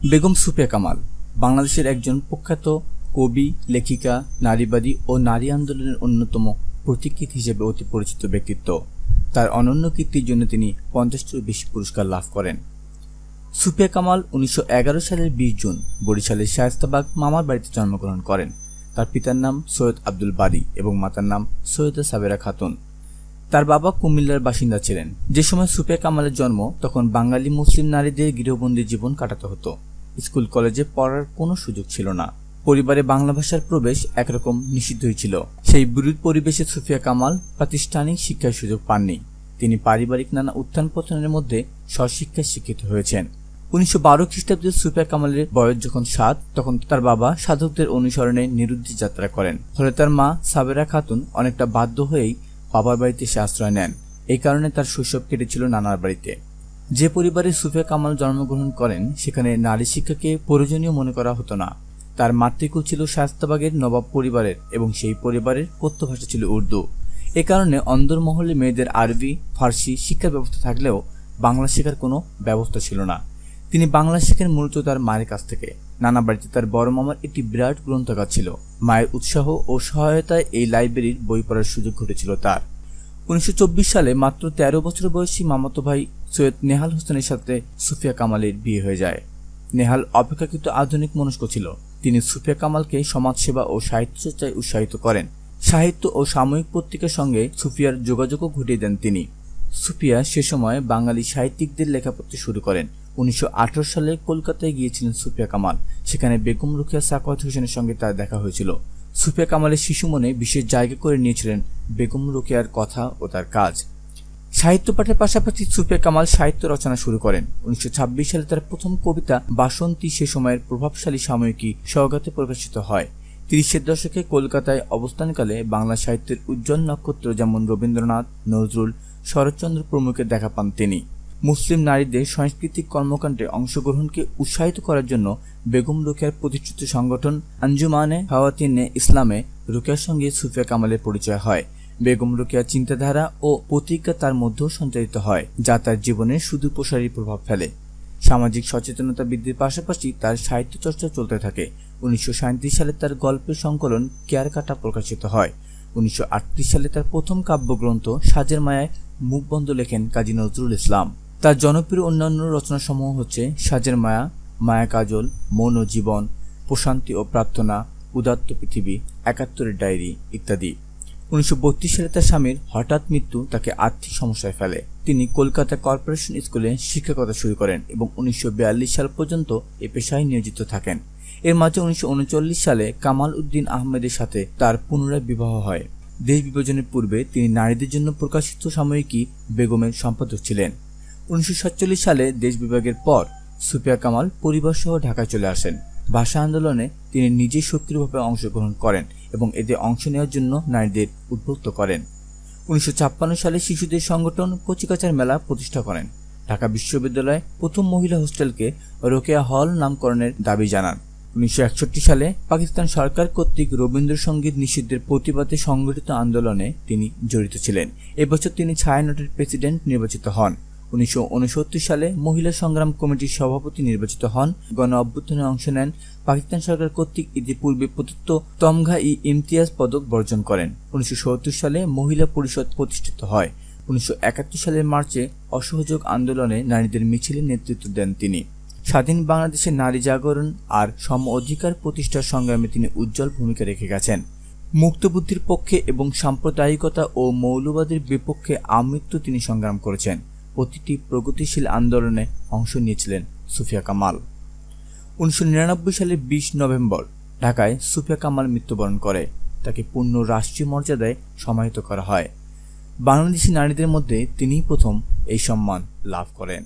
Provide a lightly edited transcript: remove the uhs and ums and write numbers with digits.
বেগম সুফিয়া কামাল বাংলাদেশের একজন প্রখ্যাত কবি, লেখিকা, নারীবাদী ও নারী আন্দোলনের অন্যতম প্রতীকীত হিসেবে অতি পরিচিত ব্যক্তিত্ব। তার অনন্য কীর্তির জন্য তিনি 50টিরও বেশি পুরস্কার লাভ করেন। সুফিয়া কামাল 1911 সালের 20 জুন বরিশালের শায়েস্তাবাগ মামার বাড়িতে জন্মগ্রহণ করেন। তার পিতার নাম সৈয়দ আব্দুল বারী এবং মাতার নাম সৈয়দা সাবেরা খাতুন। তার বাবা কুমিল্লার বাসিন্দা ছিলেন। যে সময় সুফিয়া কামালের জন্ম, তখন বাঙালি মুসলিম নারীদের গৃহবন্দী জীবন কাটাতে হতো। স্কুল কলেজে পড়ার কোনো সুযোগ ছিল না। পরিবারে বাংলা ভাষার প্রবেশ একরকম নিষিদ্ধই ছিল। সেই বিরূপ পরিবেশে সুফিয়া কামাল প্রাতিষ্ঠানিক শিক্ষার সুযোগ পাননি। তিনি পারিবারিক নানা উত্থান পতনের মধ্যে স্বশিক্ষায় শিক্ষিত হয়েছেন। 1912 খ্রিস্টাব্দে সুফিয়া কামালের বয়স যখন 7, তখন তার বাবা সাধকদের অনুসরণে নিরুদ্দিশ যাত্রা করেন। ফলে তার মা সাবেরা খাতুন অনেকটা বাধ্য হয়েই বাবার বাড়িতে সে আশ্রয় নেন। এই কারণে তার শৈশব কেটেছিল নানার বাড়িতে। যে পরিবারে সুফিয়া কামাল জন্মগ্রহণ করেন, সেখানে নারী শিক্ষাকে প্রয়োজনীয় মনে করা হতো না। তার মাতৃকুল ছিল শায়েস্তাবাগের নবাব পরিবারের এবং সেই পরিবারের কথ্য ভাষা ছিল উর্দু। এ কারণে অন্দরমহলে মেয়েদের আরবি, ফার্সি শিক্ষার ব্যবস্থা থাকলেও বাংলা শেখার কোনো ব্যবস্থা ছিল না। তিনি বাংলা শেখেন মূলত তার মায়ের কাছ থেকে। নানা বাড়িতে তার বড় মামার একটি বিরাট গ্রন্থাগার ছিল। মায়ের উৎসাহ ও সহায়তায় এই লাইব্রেরির বই পড়ার সুযোগ ঘটেছিল তার। 1924 সালে মাত্র 13 বছর বয়সী মামাতো ভাই সৈয়দ নেহাল হোসেনের সাথে সুফিয়া কামালের বিয়ে হয়ে যায়। নেহাল অপেক্ষাকৃত আধুনিক মনস্ক ছিল। তিনি সুফিয়া কামালকে সমাজসেবা ও সাহিত্য চর্চায় উৎসাহিত করেন। সাহিত্য ও সাময়িক পত্রিকার সঙ্গে সুফিয়ার যোগাযোগও ঘটিয়ে দেন তিনি। সুফিয়া সে সময় বাঙালি সাহিত্যিকদের লেখা পড়তে শুরু করেন। 1918 সালে কলকাতায় গিয়েছিলেন সুফিয়া কামাল। সেখানে বেগম রোকেয়া সাখাওয়াত হোসেনের সঙ্গে তার দেখা হয়েছিল। সুফিয়া কামালের শিশু মনে বিশেষ জায়গা করে নিয়েছিলেন বেগম রোকেয়ার কথা ও তার কাজ। সাহিত্য পাঠের পাশাপাশি সুফিয়া কামাল সাহিত্য রচনা শুরু করেন। 1926 সালে তার প্রথম কবিতা বাসন্তী সে সময়ের প্রভাবশালী সাময়িকী সওগাতে প্রকাশিত হয়। 30-এর দশকে কলকাতায় অবস্থানকালে বাংলা সাহিত্যের উজ্জ্বল নক্ষত্র যেমন রবীন্দ্রনাথ, নজরুল, শরৎচন্দ্র প্রমুখের দেখা পান তিনি। মুসলিম নারীদের সাংস্কৃতিক কর্মকাণ্ডে অংশগ্রহণকে উৎসাহিত করার জন্য বেগম রোকেয়ার প্রতিষ্ঠিত সংগঠন আঞ্জুমানে খাওয়াতিনে ইসলামে রোকেয়ার সঙ্গে সুফিয়া কামালের পরিচয় হয়। বেগম রোকেয়ার চিন্তাধারা ও প্রতিজ্ঞা তার মধ্যেও সঞ্চারিত হয়, যা তার জীবনে সুদূরপ্রসারী প্রভাব ফেলে। সামাজিক সচেতনতা বৃদ্ধির পাশাপাশি তার সাহিত্য চর্চা চলতে থাকে। 1937 সালে তার গল্পের সংকলন কেয়ার কাটা প্রকাশিত হয়। 1938 সালে তার প্রথম কাব্যগ্রন্থ সাজের মায়ায় মুখবন্ধ লেখেন কাজী নজরুল ইসলাম। তার জনপ্রিয় অন্যান্য রচনাসমূহ হচ্ছে সাজের মায়া, মায়া কাজল, মৌন জীবন, প্রশান্তি ও প্রার্থনা, উদাত্ত পৃথিবী, 71-এর ডায়েরি ইত্যাদি। 1932 সালে তার স্বামীর হঠাৎ মৃত্যু তাকে আর্থিক সমস্যায় ফেলে। তিনি কলকাতা কর্পোরেশন স্কুলে শিক্ষকতা শুরু করেন এবং 1942 সাল পর্যন্ত এ পেশায় নিয়োজিত থাকেন। এর মাঝে 1939 সালে কামাল উদ্দিন আহমেদের সাথে তার পুনরায় বিবাহ হয়। দেশ বিভাজনের পূর্বে তিনি নারীদের জন্য প্রকাশিত সাময়িকী বেগমের সম্পাদক ছিলেন। 1947 সালে দেশ বিভাগের পর সুফিয়া কামাল পরিবারসহ ঢাকায় চলে আসেন। ভাষা আন্দোলনে তিনি নিজেই সক্রিয়ভাবে অংশগ্রহণ করেন এবং এতে অংশ নেওয়ার জন্য নারীদের উদ্বুদ্ধ করেন। 1956 সালে শিশুদের সংগঠন কচিকাচার মেলা প্রতিষ্ঠা করেন। ঢাকা বিশ্ববিদ্যালয়ে প্রথম মহিলা হোস্টেলকে রোকেয়া হল নামকরণের দাবি জানান। 1961 সালে পাকিস্তান সরকার কর্তৃক রবীন্দ্রসঙ্গীত নিষিদ্ধের প্রতিবাদে সংগঠিত আন্দোলনে তিনি জড়িত ছিলেন। এবছর তিনি ছায়ানটের প্রেসিডেন্ট নির্বাচিত হন। 1969 সালে মহিলা সংগ্রাম কমিটির সভাপতি নির্বাচিত হন। গণ অভ্যুত্থানে অংশ নেন। পাকিস্তান সরকার কর্তৃক ইতিপূর্বে প্রদত্ত তমঘা-ই-ইমতিয়াজ পদক বর্জন করেন। 1970 সালে মহিলা পরিষদ প্রতিষ্ঠিত হয়। 1971 সালের মার্চে অসহযোগ আন্দোলনে নারীদের মিছিলের নেতৃত্ব দেন তিনি। স্বাধীন বাংলাদেশের নারী জাগরণ আর সম অধিকার প্রতিষ্ঠার সংগ্রামে তিনি উজ্জ্বল ভূমিকা রেখে গেছেন। মুক্তবুদ্ধির পক্ষে এবং সাম্প্রদায়িকতা ও মৌলবাদের বিপক্ষে আমৃত্যু তিনি সংগ্রাম করেছেন। প্রতিটি প্রগতিশীল আন্দোলনে অংশ নিয়েছিলেন সুফিয়া কামাল। 1999 সালের 20 নভেম্বর ঢাকায় সুফিয়া কামাল মৃত্যুবরণ করে। তাকে পূর্ণ রাষ্ট্রীয় মর্যাদায় সমাহিত করা হয়। বাংলাদেশি নারীদের মধ্যে তিনিই প্রথম এই সম্মান লাভ করেন।